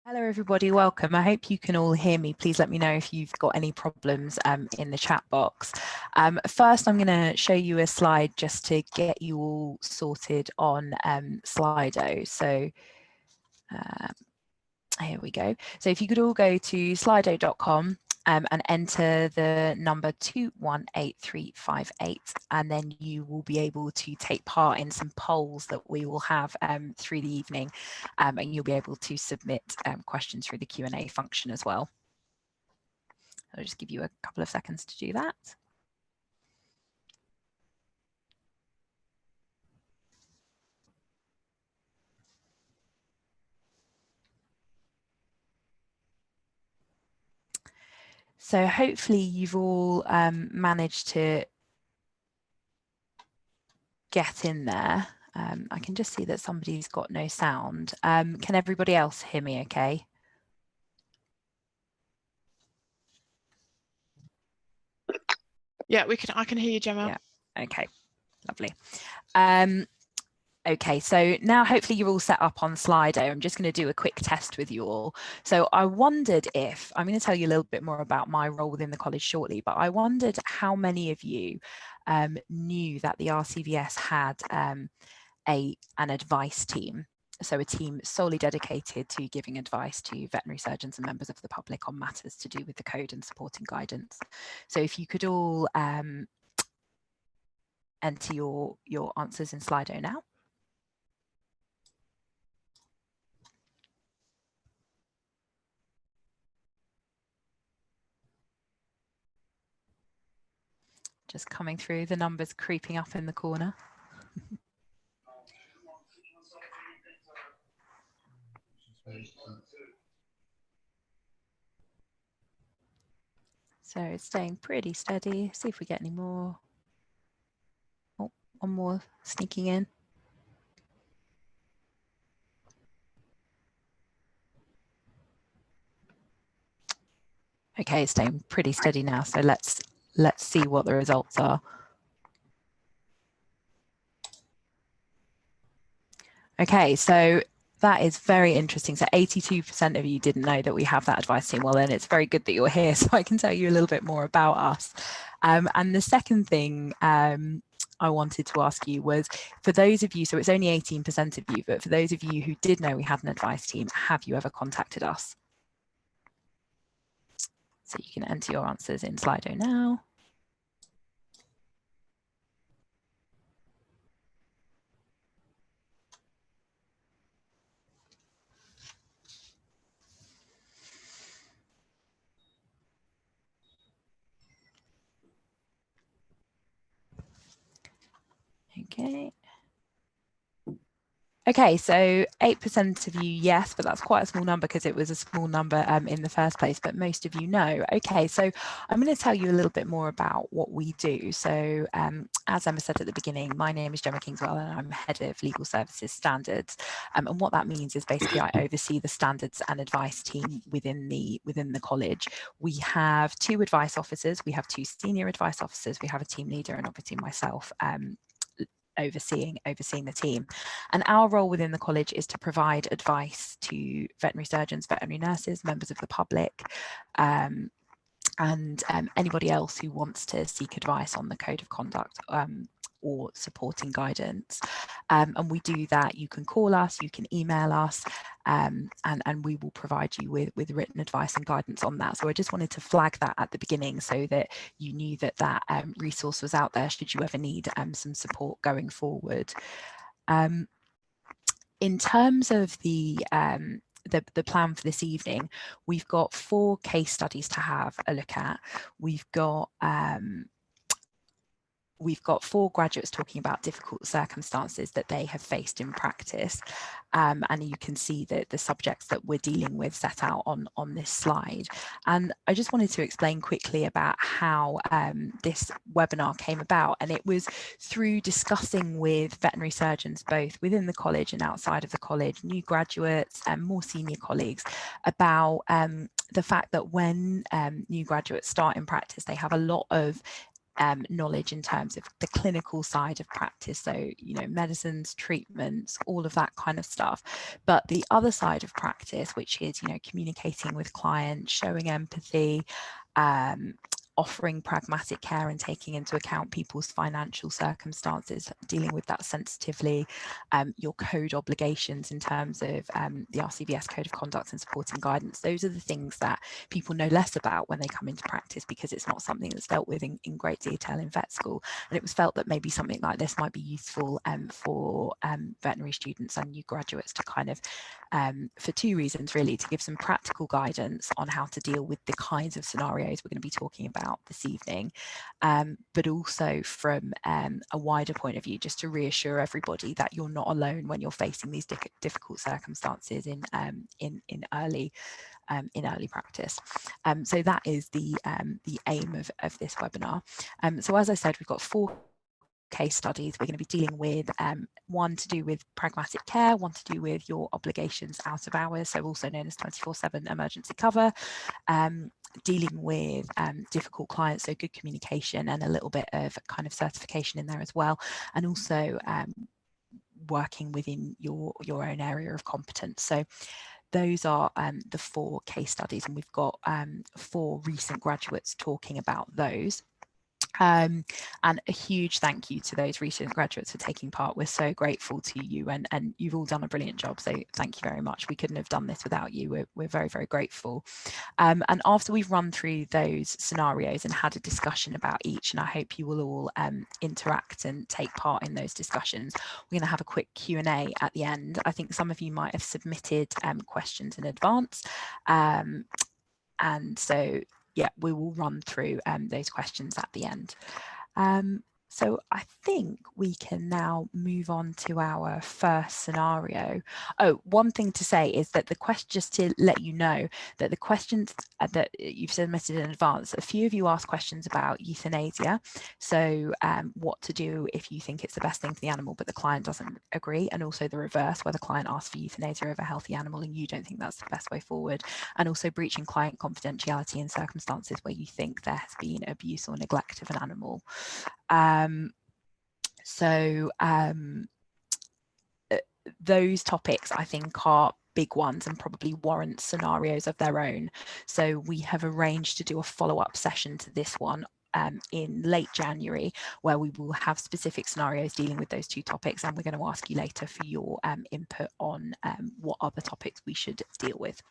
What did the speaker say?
Hello everybody, welcome. I hope you can all hear me. Please let me know if you've got any problems in the chat box. First, I'm going to show you a slide just to get you all sorted on Slido. So here we go. So if you could all go to slido.com and enter the number 218358, and then you will be able to take part in some polls that we will have through the evening, and you'll be able to submit questions through the Q&A function as well. I'll just give you a couple of seconds to do that. So hopefully you've all managed to get in there. I can just see that somebody's got no sound. Can everybody else hear me okay? Yeah, I can hear you, Gemma. Yeah, okay, lovely. Okay, so now hopefully you're all set up on Slido. I'm just going to do a quick test with you all. So I wondered if, I'm going to tell you a little bit more about my role within the college shortly, but I wondered how many of you knew that the RCVS had an advice team. So a team solely dedicated to giving advice to veterinary surgeons and members of the public on matters to do with the code and supporting guidance. So if you could all enter your answers in Slido now. Just coming through, the numbers creeping up in the corner. So it's staying pretty steady. See if we get any more. Oh, one more sneaking in. Okay, it's staying pretty steady now. So let's see what the results are. Okay, so that is very interesting. So 82% of you didn't know that we have that advice team. Well, then it's very good that you're here, so I can tell you a little bit more about us. And the second thing I wanted to ask you was, for those of you, so it's only 18% of you, but for those of you who did know we had an advice team, have you ever contacted us? So you can enter your answers in Slido now. Okay. Okay, so 8% of you, yes, but that's quite a small number because it was a small number in the first place, but most of you know. Okay, so I'm going to tell you a little bit more about what we do. So as Emma said at the beginning, my name is Gemma Kingswell and I'm Head of Legal Services Standards. And what that means is basically I oversee the standards and advice team within the college. We have 2 advice officers, we have 2 senior advice officers, we have a team leader, and obviously myself overseeing the team. And our role within the college is to provide advice to veterinary surgeons, veterinary nurses, members of the public, and anybody else who wants to seek advice on the code of conduct or supporting guidance. And we do that. You can call us, you can email us, and we will provide you with written advice and guidance on that. So I just wanted to flag that at the beginning so that you knew that that resource was out there should you ever need some support going forward. In terms of the plan for this evening, we've got 4 case studies to have a look at. We've got 4 graduates talking about difficult circumstances that they have faced in practice, and you can see the subjects that we're dealing with set out on this slide. And I just wanted to explain quickly about how this webinar came about, and it was through discussing with veterinary surgeons both within the college and outside of the college, new graduates and more senior colleagues, about the fact that when new graduates start in practice, they have a lot of knowledge in terms of the clinical side of practice, so medicines, treatments, all of that kind of stuff. But the other side of practice, which is communicating with clients, showing empathy, offering pragmatic care and taking into account people's financial circumstances, dealing with that sensitively, your code obligations in terms of the RCVS Code of Conduct and supporting guidance. Those are the things that people know less about when they come into practice, because it's not something that's dealt with in great detail in vet school. And it was felt that maybe something like this might be useful for veterinary students and new graduates to kind of, for two reasons really: to give some practical guidance on how to deal with the kinds of scenarios we're going to be talking about this evening, but also from a wider point of view, just to reassure everybody that you're not alone when you're facing these difficult circumstances in early practice. So that is the aim of this webinar. So as I said, we've got 4 case studies. We're going to be dealing with one to do with pragmatic care, one to do with your obligations out of hours, so also known as 24/7 emergency cover, dealing with difficult clients, so good communication and a little bit of kind of certification in there as well, and also working within your own area of competence. So those are the 4 case studies, and we've got 4 recent graduates talking about those. And a huge thank you to those recent graduates for taking part. We're so grateful to you, and you've all done a brilliant job, so thank you very much. We couldn't have done this without you. We're very, very grateful. And after we've run through those scenarios and had a discussion about each, and I hope you will all interact and take part in those discussions, we're going to have a quick Q&A at the end. I think some of you might have submitted questions in advance, and so yeah, we will run through those questions at the end. So I think we can now move on to our first scenario. Oh, one thing to say is that the question, just to let you know, that the questions that you've submitted in advance, a few of you asked questions about euthanasia. So what to do if you think it's the best thing for the animal, but the client doesn't agree, and also the reverse, where the client asks for euthanasia over a healthy animal and you don't think that's the best way forward, and also breaching client confidentiality in circumstances where you think there has been abuse or neglect of an animal. Those topics I think are big ones and probably warrant scenarios of their own. So we have arranged to do a follow-up session to this one in late January, where we will have specific scenarios dealing with those 2 topics, and we're going to ask you later for your input on what other topics we should deal with.